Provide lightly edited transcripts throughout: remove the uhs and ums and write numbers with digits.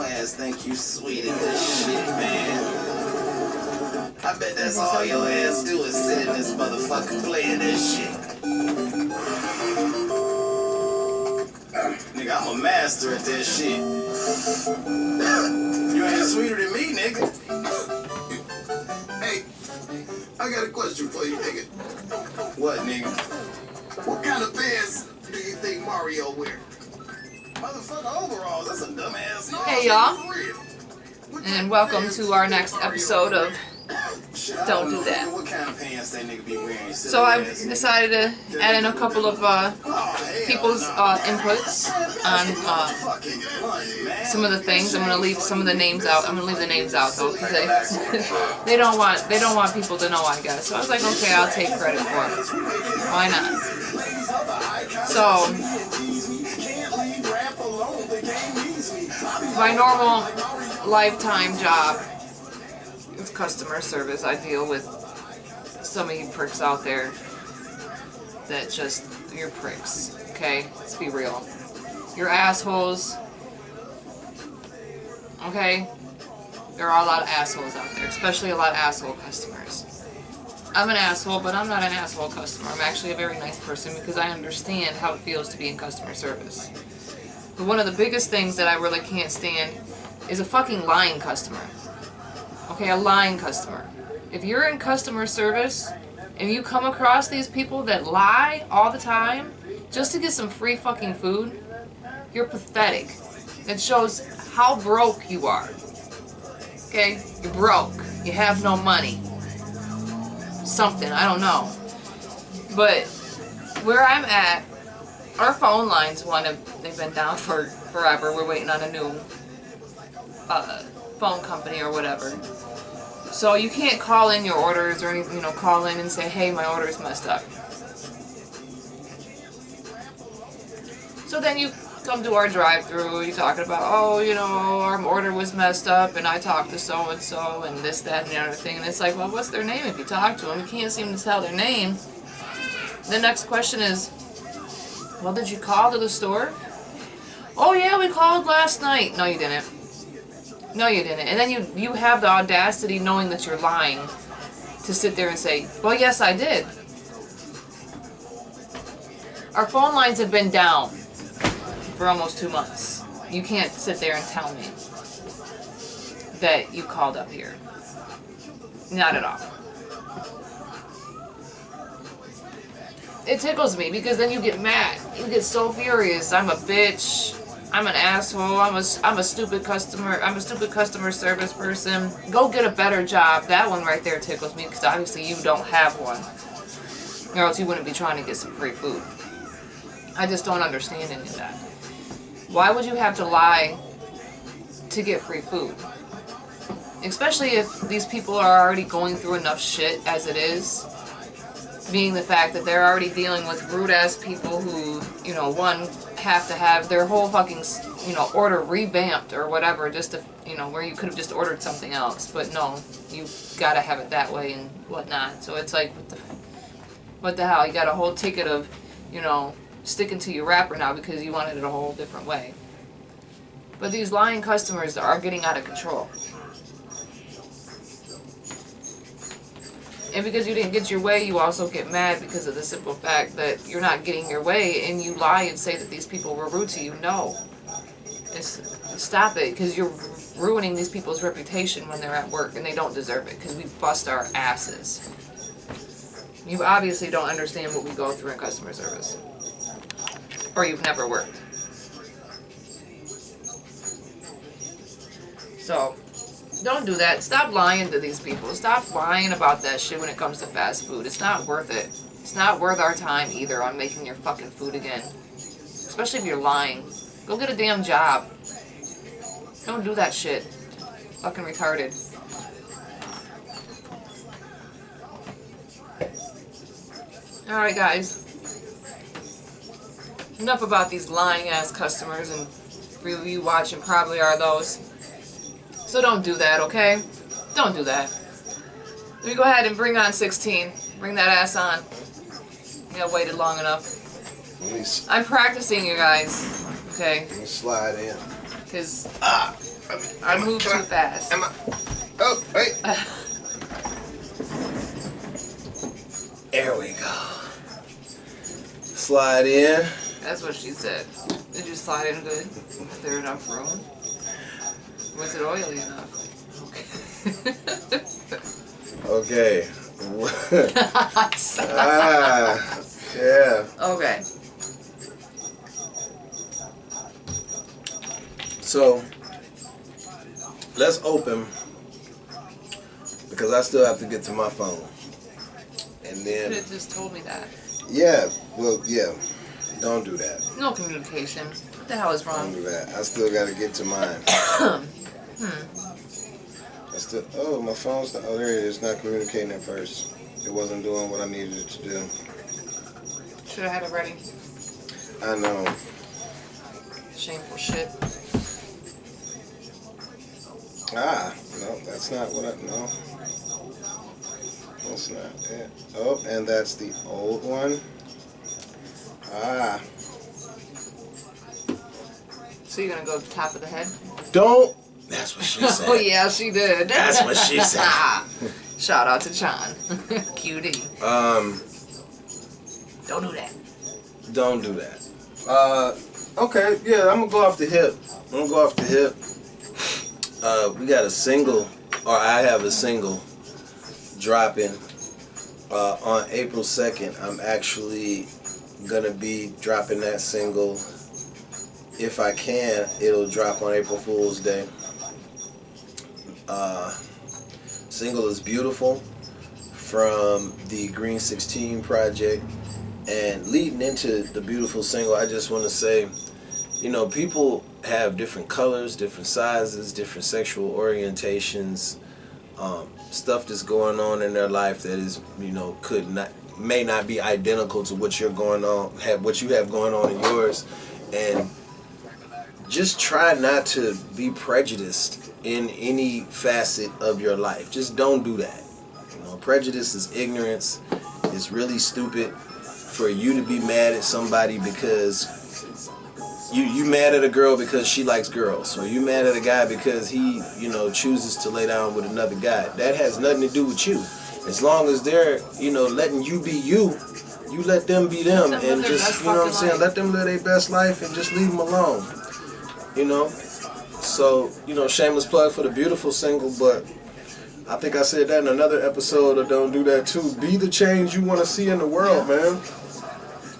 your ass think you sweet in this shit, man. I bet that's all your ass do is sit in this motherfucker playing this shit. Nigga, I'm a master at that shit. You ain't sweeter than me, nigga. Hey, I got a question for you, nigga. What, nigga? What kind of pants do you think Mario wear? Motherfucker overalls, that's a dumbass noise. Hey y'all, and welcome to our next episode of Don't Do That. What kind of pants that nigga be wearing? So I've decided to add in a couple of people's inputs on some of the things. I'm gonna leave some of the names out. I'm gonna leave the names out though because they don't want people to know, I guess. So I was like, okay, I'll take credit for it. Why not? So my normal lifetime job is customer service. I deal with some of you pricks out there that just, you're pricks, okay? Let's be real. You're assholes, okay? There are a lot of assholes out there, especially a lot of asshole customers. I'm an asshole, but I'm not an asshole customer. I'm actually a very nice person because I understand how it feels to be in customer service. But one of the biggest things that I really can't stand is a fucking lying customer. Okay, a lying customer. If you're in customer service and you come across these people that lie all the time just to get some free fucking food, you're pathetic. It shows how broke you are. Okay? You're broke. You have no money. Something, I don't know. But where I'm at, our phone lines, they've been down for forever. We're waiting on a new phone company or whatever. So you can't call in your orders or anything, call in and say, hey, my order is messed up. So then you come to our drive-thru, you're talking about, oh, our order was messed up, and I talked to so-and-so, and this, that, and the other thing, and it's like, well, what's their name? If you talk to them, you can't seem to tell their name. The next question is, well, did you call to the store? Oh, yeah, we called last night. No, you didn't. No, you didn't. And then you have the audacity, knowing that you're lying, to sit there and say, well, yes, I did. Our phone lines have been down for almost 2 months. You can't sit there and tell me that you called up here. Not at all. It tickles me because then you get mad. You get so furious. I'm a bitch. I'm an asshole. I'm a stupid customer. I'm a stupid customer service person. Go get a better job. That one right there tickles me because obviously you don't have one, or else you wouldn't be trying to get some free food. I just don't understand any of that. Why would you have to lie to get free food? Especially if these people are already going through enough shit as it is. Being the fact that they're already dealing with rude-ass people who, one, have to have their whole fucking, order revamped or whatever, just to, where you could have just ordered something else. But no, you gotta have it that way and whatnot. So it's like, what the hell? You got a whole ticket of, sticking to your wrapper now because you wanted it a whole different way. But these lying customers are getting out of control. And because you didn't get your way, you also get mad because of the simple fact that you're not getting your way, and you lie and say that these people were rude to you. No. Stop it, because you're ruining these people's reputation when they're at work, and they don't deserve it, because we bust our asses. You obviously don't understand what we go through in customer service. Or you've never worked. So, don't do that. Stop lying to these people. Stop lying about that shit when it comes to fast food. It's not worth it. It's not worth our time either on making your fucking food again. Especially if you're lying. Go get a damn job. Don't do that shit. Fucking retarded. Alright guys. Enough about these lying ass customers, and for you watching probably are those. So don't do that, okay? Don't do that. Let me go ahead and bring on 16. Bring that ass on. I waited long enough. I'm practicing, you guys. Okay? Let me slide in. Because I moved too fast. Oh, wait. There we go. Slide in. That's what she said. Did you slide in good? Is there enough room? Was it oily enough? Okay. Yeah. Okay. So, let's open, because I still have to get to my phone. And then... You could have just told me that. Yeah, well, yeah. Don't do that. No communication. What the hell is wrong? Don't do that. I still got to get to mine. Oh, my phone's not... Oh, there it is. Not communicating at first. It wasn't doing what I needed it to do. Should have had it ready. I know. Shameful shit. No, that's not what I... No. That's not it. Oh, and that's the old one. So you're going to go to the top of the head? Don't... That's what she said. Oh, yeah, she did. That's what she said. Shout out to John. QD. Don't do that. Don't do that. Okay, yeah, I'm gonna go off the hip. We got a single, or I have a single dropping on April 2nd. I'm actually gonna be dropping that single. If I can, it'll drop on April Fool's Day. Single is Beautiful from the Green 16 project. And leading into the Beautiful single, I just want to say, you know, people have different colors, different sizes, different sexual orientations, stuff that's going on in their life that is, you know, may not be identical to what you're what you have going on in yours. And just try not to be prejudiced in any facet of your life. Just don't do that. You know, prejudice is ignorance. It's really stupid for you to be mad at somebody because you mad at a girl because she likes girls, or you mad at a guy because he, you know, chooses to lay down with another guy. That has nothing to do with you. As long as they're, you know, letting you be you, you let them be them, and just, you know what I'm saying, let them live their best life and just leave them alone. You know? So, you know, shameless plug for the Beautiful single, but I think I said that in another episode of Don't Do That too. Be the change you want to see in the world, man.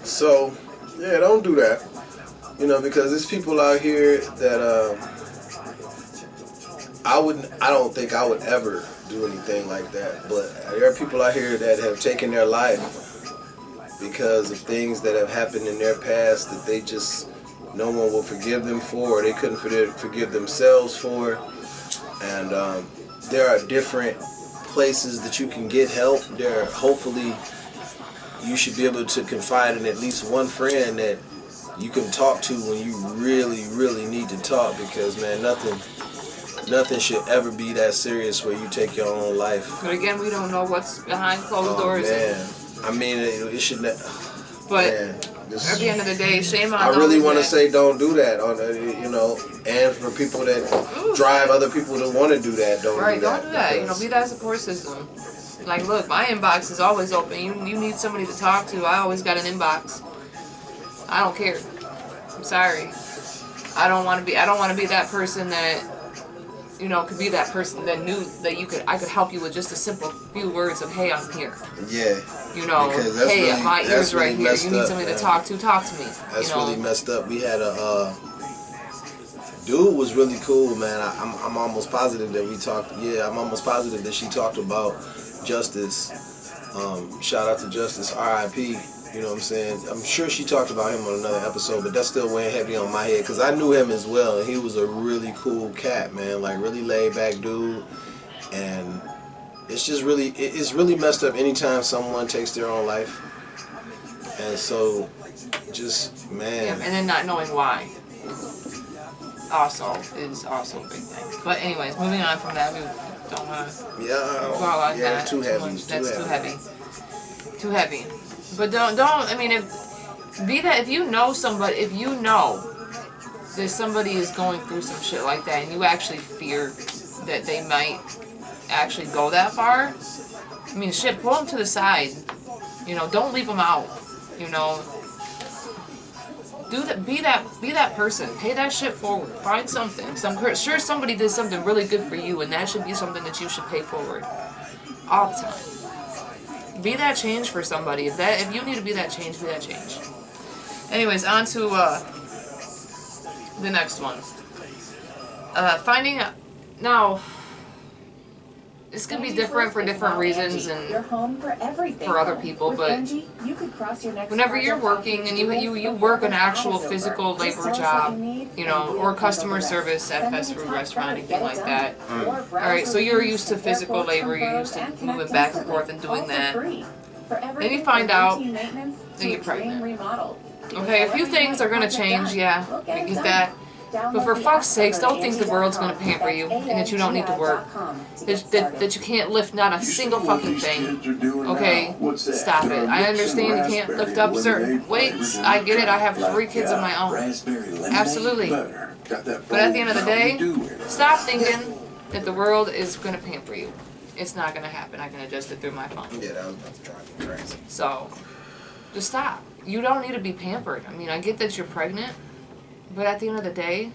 So, yeah, don't do that. You know, because there's people out here that I don't think I would ever do anything like that. But there are people out here that have taken their life because of things that have happened in their past that they just, no one will forgive them for, or they couldn't forgive themselves for. And there are different places that you can get help. Hopefully you should be able to confide in at least one friend that you can talk to when you really, really need to talk, because, man, nothing should ever be that serious where you take your own life. But again, we don't know what's behind closed doors. Man. I mean, it should not. But man, at the end of the day, shame on I really want to that. say don't do that. You know, and for people that drive other people to want to do that, don't do that. Don't do that. You know, be that support system. Like, look, my inbox is always open. You need somebody to talk to. I always got an inbox. I don't care. I'm sorry. I don't want to be that person that, you know, could be that person that knew that I could help you with just a simple few words of, hey, I'm here. Yeah. You know, hey, really, my ear's right here. You need somebody man. to talk to me. That's you know? really messed up. We had a Dooo was really cool, man. I'm almost positive that we talked. Yeah, I'm almost positive that she talked about Justice. Shout out to Justice, R.I.P. You know what I'm saying? I'm sure she talked about him on another episode, but that's still weighing heavy on my head because I knew him as well, and he was a really cool cat, man. Like, really laid back dude, and it's just really, it's really messed up anytime someone takes their own life. And so, just, man. Yeah, and then not knowing why is also a big thing. But anyways, moving on from that, we don't want to dwell on that too heavy. That's too heavy. Too heavy. But don't. I mean, if you know somebody, if you know that somebody is going through some shit like that and you actually fear that they might actually go that far, I mean, shit, pull them to the side. You know, don't leave them out. You know, do that. Be that person. Pay that shit forward. Find something. Sure, somebody did something really good for you, and that should be something that you should pay forward all the time. Be that change for somebody. If you need to be that change, be that change. Anyways, on to the next one. Finding out now. This can be different for different reasons and for other people, but whenever you're working and you work an actual physical labor job, you know, or customer service at a fast food restaurant, anything like that. Alright, so you're used to physical labor, you're used to moving back and forth and doing that. Then you find out that you're pregnant. Okay, a few things are going to change, yeah, I get that. But for fuck's sakes, don't think the world's going to pamper you and that you don't need to work. That you can't lift not a single fucking thing. Okay? Stop it. I understand you can't lift up certain weights. I get it. I have 3 kids of my own. Absolutely. But at the end of the day, stop thinking that the world is going to pamper you. It's not going to happen. I can adjust it through my phone. Yeah, that was about to drive me crazy. So, just stop. You don't need to be pampered. I mean, I get that you're pregnant. But at the end of the day,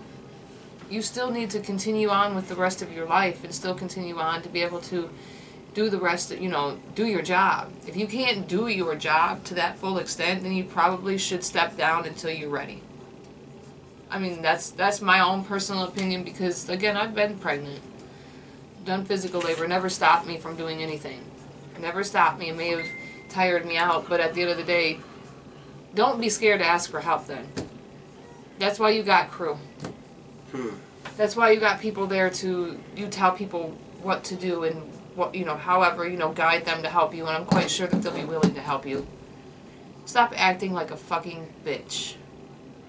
you still need to continue on with the rest of your life and still continue on to be able to do the rest, you know, do your job. If you can't do your job to that full extent, then you probably should step down until you're ready. I mean, that's my own personal opinion because, again, I've been pregnant, done physical labor, never stopped me from doing anything. It never stopped me. It may have tired me out, but at the end of the day, don't be scared to ask for help then. That's why you got crew. That's why you got people there to, you tell people what to do and what, you know, however, you know, guide them to help you, and I'm quite sure that they'll be willing to help you. Stop acting like a fucking bitch.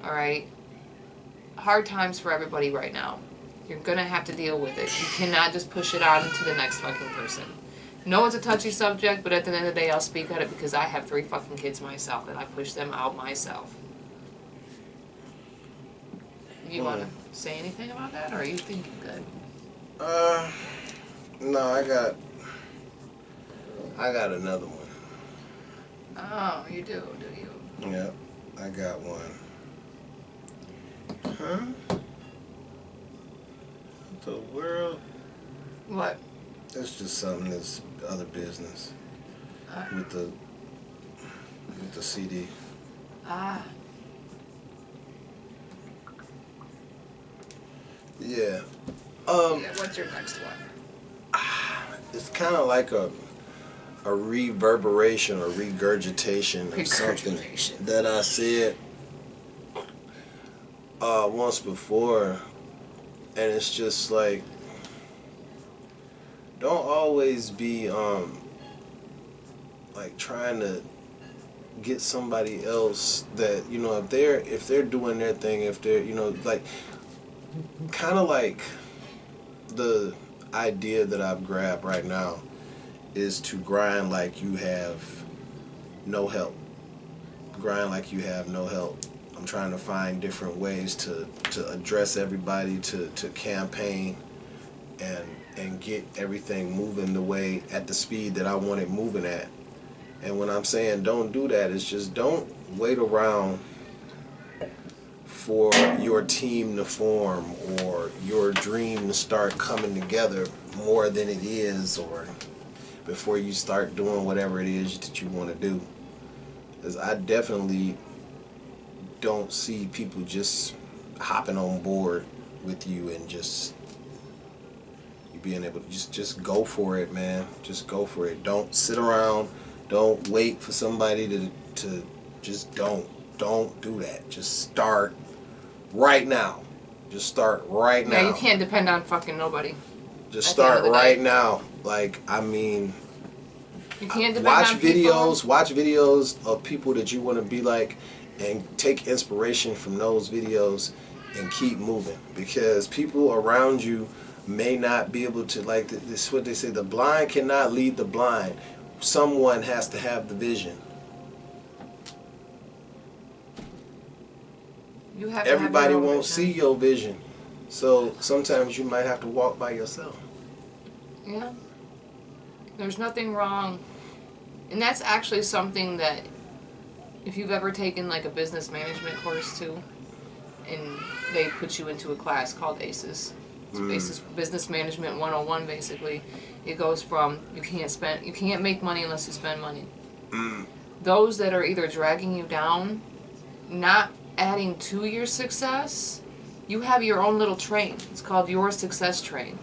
Alright? Hard times for everybody right now. You're gonna have to deal with it. You cannot just push it on to the next fucking person. No, it's a touchy subject, but at the end of the day, I'll speak at it because I have 3 fucking kids myself, and I push them out myself. You want to say anything about that, or are you thinking good? No, I got another one. Oh, you do you? Yep, I got one. Huh? What the world? What? It's just something that's other business with the CD. Ah. Yeah. What's your next one? It's kind of like a reverberation or regurgitation of something that I said once before, and it's just like, don't always be like trying to get somebody else that, you know, if they're doing their thing, if they're, you know, like, kind of like the idea that I've grabbed right now is to grind like you have no help. Grind like you have no help. I'm trying to find different ways to address everybody, to campaign and get everything moving the way, at the speed that I want it moving at. And when I'm saying don't do that, it's just don't wait around for your team to form or your dream to start coming together more than it is, or before you start doing whatever it is that you want to do. Because I definitely don't see people just hopping on board with you and just you being able to just go for it, man. Just go for it. Don't sit around. Don't wait for somebody to just don't do that. Just start right now. Just start right now. Yeah, you can't depend on fucking nobody. Just start right now. Like, I mean, you can't depend watch on videos. people. Watch videos of people that you want to be like, and take inspiration from those videos and keep moving. Because people around you may not be able to, like, this is what they say, the blind cannot lead the blind. Someone has to have the vision. You have to have Everybody your own won't vision. see your vision. So sometimes you might have to walk by yourself. Yeah. There's nothing wrong. And that's actually something that, if you've ever taken like a business management course too, and they put you into a class called ACES. It's ACES Business Management 101 basically. It goes from you can't make money unless you spend money. Those that are either dragging you down, not adding to your success, you have your own little train. It's called your success train.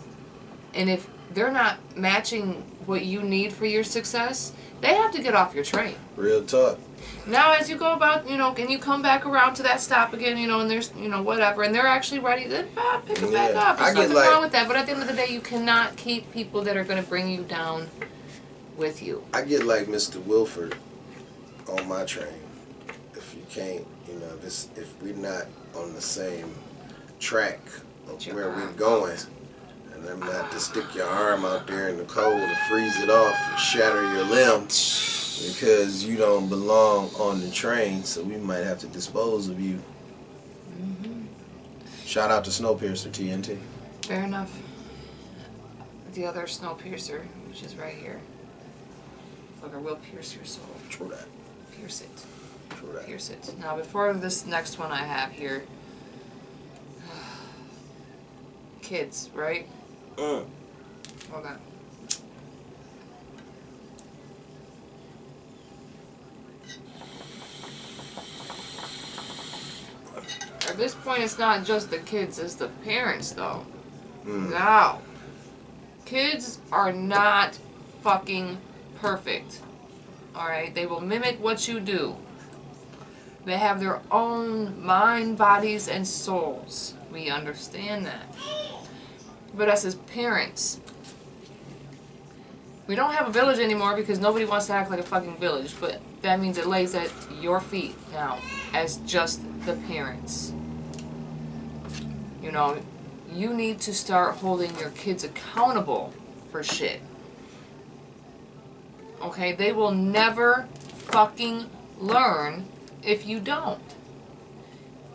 And if they're not matching what you need for your success, they have to get off your train. Real talk. Now, as you go about, and you come back around to that stop again, and there's, whatever, and they're actually ready to pick it back up. There's nothing wrong with that, but at the end of the day, you cannot keep people that are going to bring you down with you. I get like Mr. Wilford on my train. If you can't, if we're not on the same track of where we're going, and I'm not to stick your arm out there in the cold and freeze it off and shatter your limb because you don't belong on the train, so we might have to dispose of you. Shout out to Snowpiercer TNT. Fair enough. The other Snowpiercer, which is right here. Fucker will pierce your soul. True that. Pierce it. True that. Pierce it. Now, before this next one I have here, kids, right? Hold on. At this point, it's not just the kids, it's the parents, though. Now, kids are not fucking perfect. Alright? They will mimic what you do. They have their own mind, bodies, and souls. We understand that. But us as parents, we don't have a village anymore because nobody wants to act like a fucking village. But that means it lays at your feet now as just the parents. You need to start holding your kids accountable for shit. Okay? They will never fucking learn if you don't.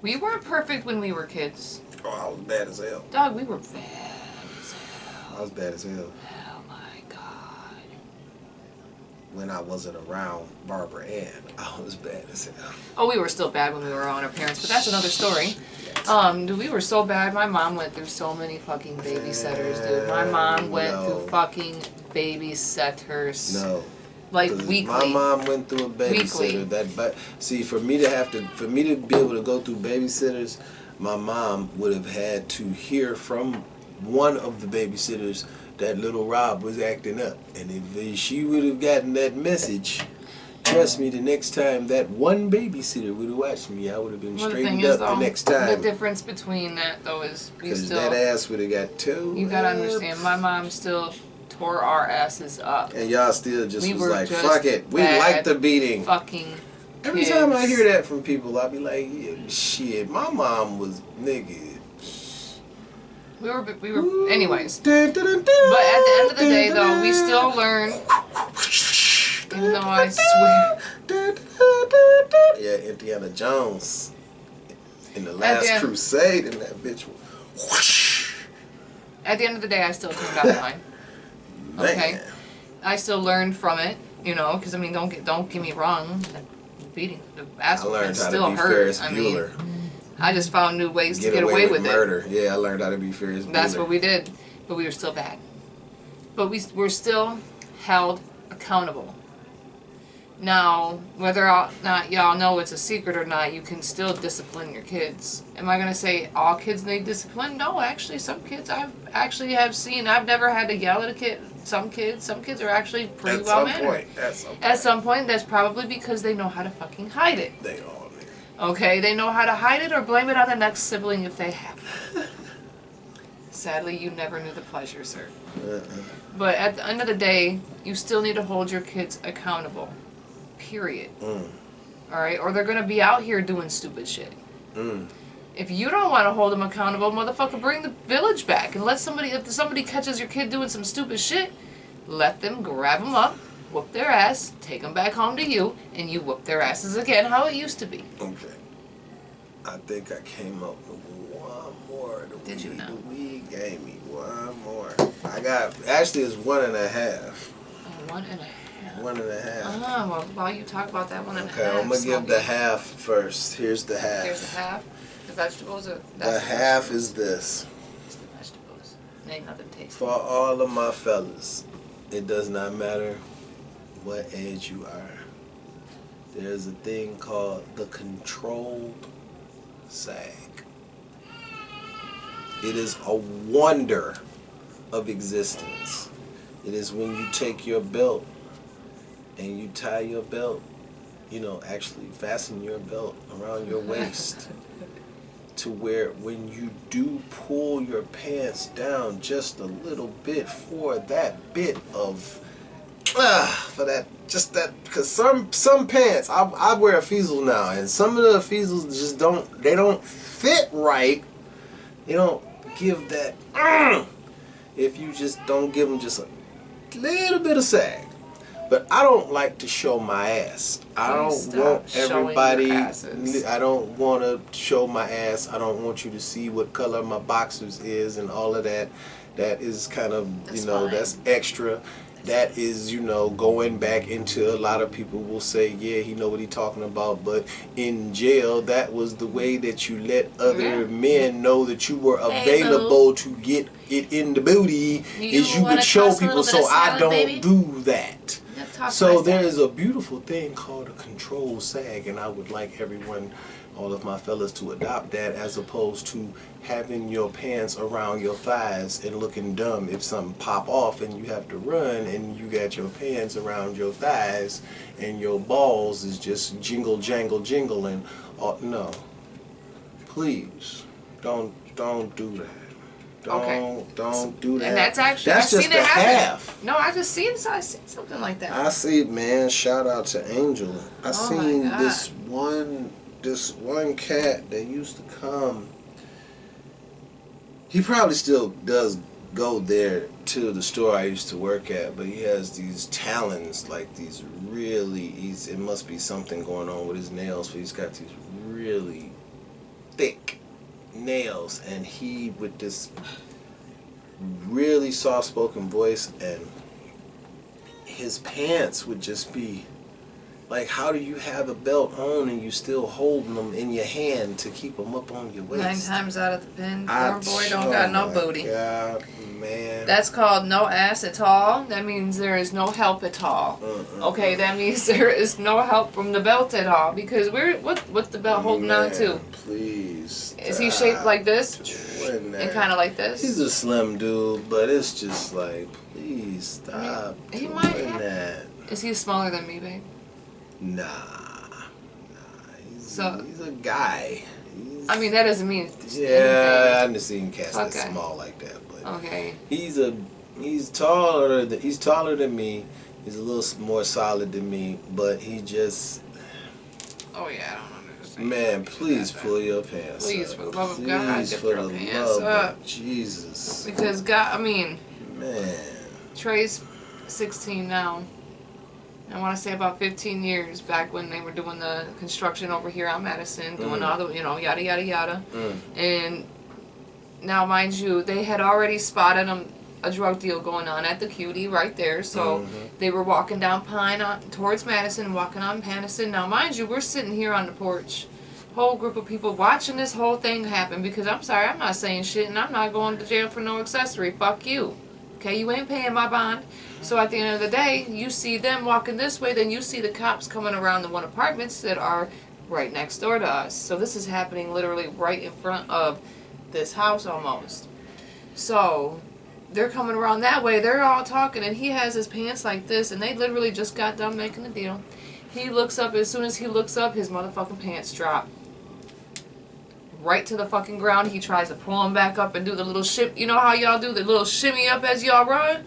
We weren't perfect when we were kids. Oh, I was bad as hell. Dog, we were bad as hell. I was bad as hell. Oh my God. When I wasn't around Barbara Ann, I was bad as hell. Oh, we were still bad when we were around our parents, but that's another story. Dude, we were so bad. My mom went through so many fucking babysitters, dude. My mom went through fucking babysitters. No. Like weekly. My mom went through a babysitter. Weekly. See, for me to be able to go through babysitters, my mom would have had to hear from one of the babysitters that little Rob was acting up, and if she would have gotten that message, trust me, the next time that one babysitter would have watched me, I would have been straightened up the next time. The difference between that though is because that ass would have got towed. You gotta understand, my mom still tore our asses up. And y'all still just was like, fuck it. We like the beating. Fucking Every time I hear that from people, I be like, yeah, shit, my mom was nigga. We were, anyways. But at the end of the day, though, we still learn. Even though I swear. Yeah, Indiana Jones. In the Last Crusade, and that bitch was whoosh. At the end of the day, I still turned out fine. Okay? I still learned from it, because, I mean, don't get me wrong. Beating the ass whooping still hurt. I mean, I just found new ways to get away with murder. Yeah, I learned how to be Ferris Bueller. That's what we did, but we were still bad. But we were still held accountable. Now, whether or not y'all know it's a secret or not, you can still discipline your kids. Am I going to say all kids need discipline? No, actually, some kids I've seen. I've never had to yell at a kid. Some kids are actually pretty well mannered. At some point, that's probably because they know how to fucking hide it. They all do. Okay, they know how to hide it or blame it on the next sibling if they have. Sadly, you never knew the pleasure, sir. But at the end of the day, you still need to hold your kids accountable. Period. Alright? Or they're going to be out here doing stupid shit. If you don't want to hold them accountable, motherfucker, bring the village back and let somebody, if somebody catches your kid doing some stupid shit, let them grab them up, whoop their ass, take them back home to you, and you whoop their asses again how it used to be. Okay. I think I came up with one more. Did you know? The weed gave me one more. I got, actually it's 1.5. Oh, 1.5. 1.5. Oh, well, while you talk about that 1.5. Okay, I'm gonna give the half first. Here's the half. Here's the half. The vegetables are. The half is this. It's the vegetables. Ain't nothing tasty. For all of my fellas, it does not matter what age you are. There's a thing called the controlled sag. It is a wonder of existence. It is when you take your belt and you tie your belt, you know, actually fasten your belt around your waist to where when you do pull your pants down just a little bit for that bit of for that, just that, because some pants, I wear a Feasel now, and some of the Feasels just don't fit right. They don't give that if you just don't give them just a little bit of sag. But I don't like to show my ass. I don't want everybody, I don't want to show my ass. I don't want you to see what color my boxers is and all of that. That is kind of, you know, that's extra. That is, you know, going back into, a lot of people will say, yeah, he know what he talking about, but in jail, that was the way that you let other men know that you were available to get it in the booty, is you would show people, so I don't do that. So there is a beautiful thing called a control sag, and I would like everyone, all of my fellas, to adopt that, as opposed to having your pants around your thighs and looking dumb if something pop off and you have to run and you got your pants around your thighs and your balls is just jingle jangle jingle and no, please don't do that. Don't do that. And that's actually, that's I've just seen it happen. half. No, I just seen something like that. I see, man. Shout out to Angel. I seen this one cat that used to come. He probably still does go there to the store I used to work at, but he has these talons, like these really, it must be something going on with his nails, but he's got these really thick nails, and he, with this really soft-spoken voice, and his pants would just be like, how do you have a belt on and you still holding them in your hand to keep them up on your waist? 9 times out of the pin, poor boy don't got no booty. God, man. That's called no ass at all. That means there is no help at all. Okay, that means there is no help from the belt at all, because what's the belt holding on to? Please. Is he shaped like this? And kind of like this? He's a slim dude, but it's just like, please stop doing that. Is he smaller than me, babe? Nah. He's a guy. I mean, that doesn't mean yeah, I haven't seen cats that small like that, but he's taller than me. He's a little more solid than me, but he just, oh yeah, I don't understand. Man, please pull your pants up. Please, for the love of God, get your pants up. Jesus. Because God, I mean, man, Trey's 16 now. I want to say about 15 years back when they were doing the construction over here on Madison, doing all the, you know, yada, yada, yada. And now, mind you, they had already spotted a drug deal going on at the Cutie right there. So they were walking down Pine towards Madison, walking on Madison. Now, mind you, we're sitting here on the porch, whole group of people watching this whole thing happen, because I'm sorry, I'm not saying shit, and I'm not going to jail for no accessory. Fuck you. Okay, you ain't paying my bond. So at the end of the day, you see them walking this way, then you see the cops coming around the one apartments that are right next door to us. So this is happening literally right in front of this house almost. So they're coming around that way, they're all talking, and he has his pants like this, and they literally just got done making the deal. He looks up, as soon as he looks up, his motherfucking pants drop right to the fucking ground. He tries to pull them back up and do the little you know how y'all do the little shimmy up as y'all run?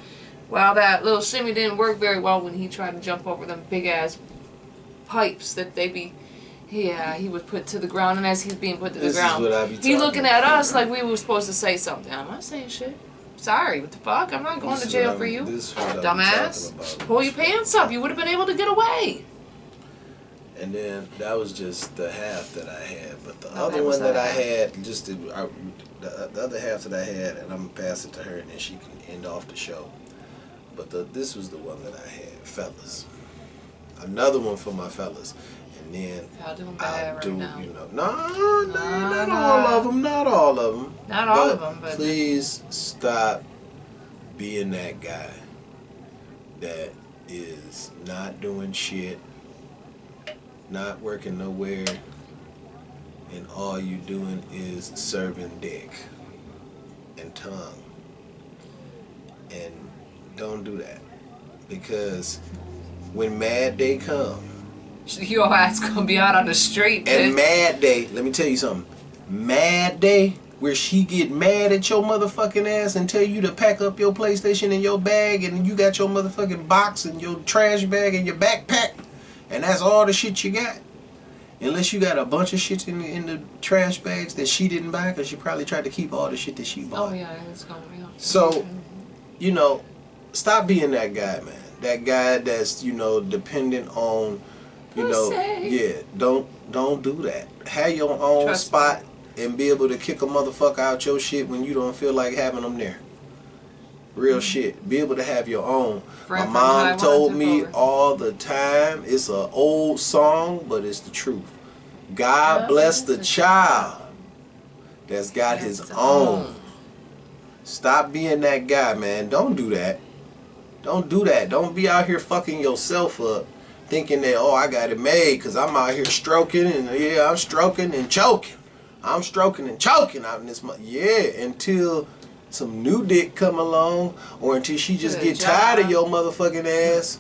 Well, that little shimmy didn't work very well when he tried to jump over them big ass pipes that he was put to the ground, and as he's being put to the ground, he looking at us like we were supposed to say something. I'm not saying shit. Sorry, what the fuck? I'm not going to jail for you, dumbass. Pull your pants up. You would have been able to get away. And then that was just the half that I had. But the No, other that was one that I half. had, the other half that I had, and I'm gonna pass it to her, and then she can end off the show. But this was the one that I had, fellas. Another one for my fellas, and then Y'all doing I'll bad do, right now. you know, no, not all of them, not all of them. Not all of them, but please stop being that guy that is not doing shit, not working nowhere, and all you doing is serving dick and tongue. And don't do that, because when Mad Day come, your ass gonna be out on the street, bitch. and Mad Day, let me tell you something. Mad Day, where she get mad at your motherfucking ass and tell you to pack up your PlayStation in your bag, and you got your motherfucking box and your trash bag and your backpack, and that's all the shit you got. Unless you got a bunch of shit in the trash bags that she didn't buy, because she probably tried to keep all the shit that she bought. Oh yeah, it's gonna be. So, you know, stop being that guy, man. That guy that's, you know, dependent on, you know, yeah, don't do that. Have your own Trust spot and be able to kick a motherfucker out your shit when you don't feel like having them there. Real shit. Be able to have your own. My mom told me all the time, it's an old song, but it's the truth. God bless the child that's got his own. Stop being that guy, man. Don't do that. Don't do that. Don't be out here fucking yourself up thinking that, oh, I got it made because I'm out here stroking and yeah, I'm stroking and choking. I'm stroking and choking out in this until some new dick come along, or until she just get tired of your motherfucking ass,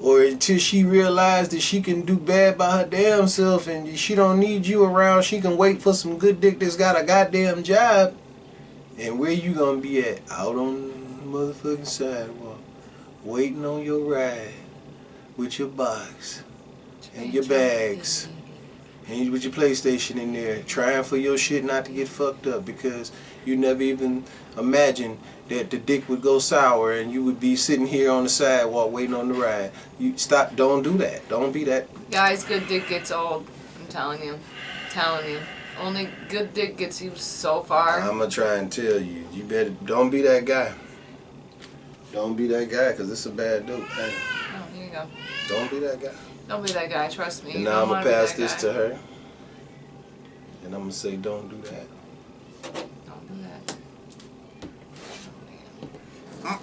or until she realize that she can do bad by her damn self and she don't need you around. She can wait for some good dick that's got a goddamn job. And where you gonna be at? Out on the motherfucking sidewalk, waiting on your ride with your box and your bags and with your PlayStation in there, trying for your shit not to get fucked up, because you never even imagined that the dick would go sour and you would be sitting here on the sidewalk waiting on the ride. You stop. Don't do that. Don't be that. Guys, good dick gets old. I'm telling you. Telling you. Only good dick gets you so far. I'm gonna try and tell you. You better don't be that guy. Don't be that guy, because it's a bad dude. Hey. Oh, here you go. Don't be that guy. Don't be that guy, trust me. And now I'm going to pass this to her. And I'm going to say, don't do that. Don't do that.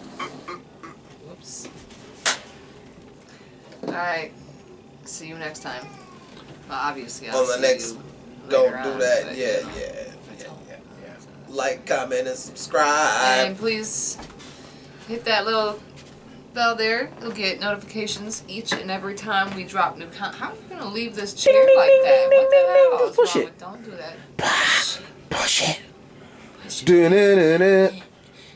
Whoops. Alright. See you next time. Well, obviously, I'll on the see next, you don't later do on, that. but, Yeah, you know, yeah. Like, comment, and subscribe. And please hit that little bell there. You'll get notifications each and every time we drop new content. How are you going to leave this chair like that? What the hell is Push wrong it. with? Don't do that. Push it. Push it.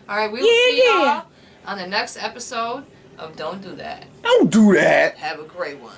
Alright, we will see y'all on the next episode of Don't Do That. Don't do that. Have a great one.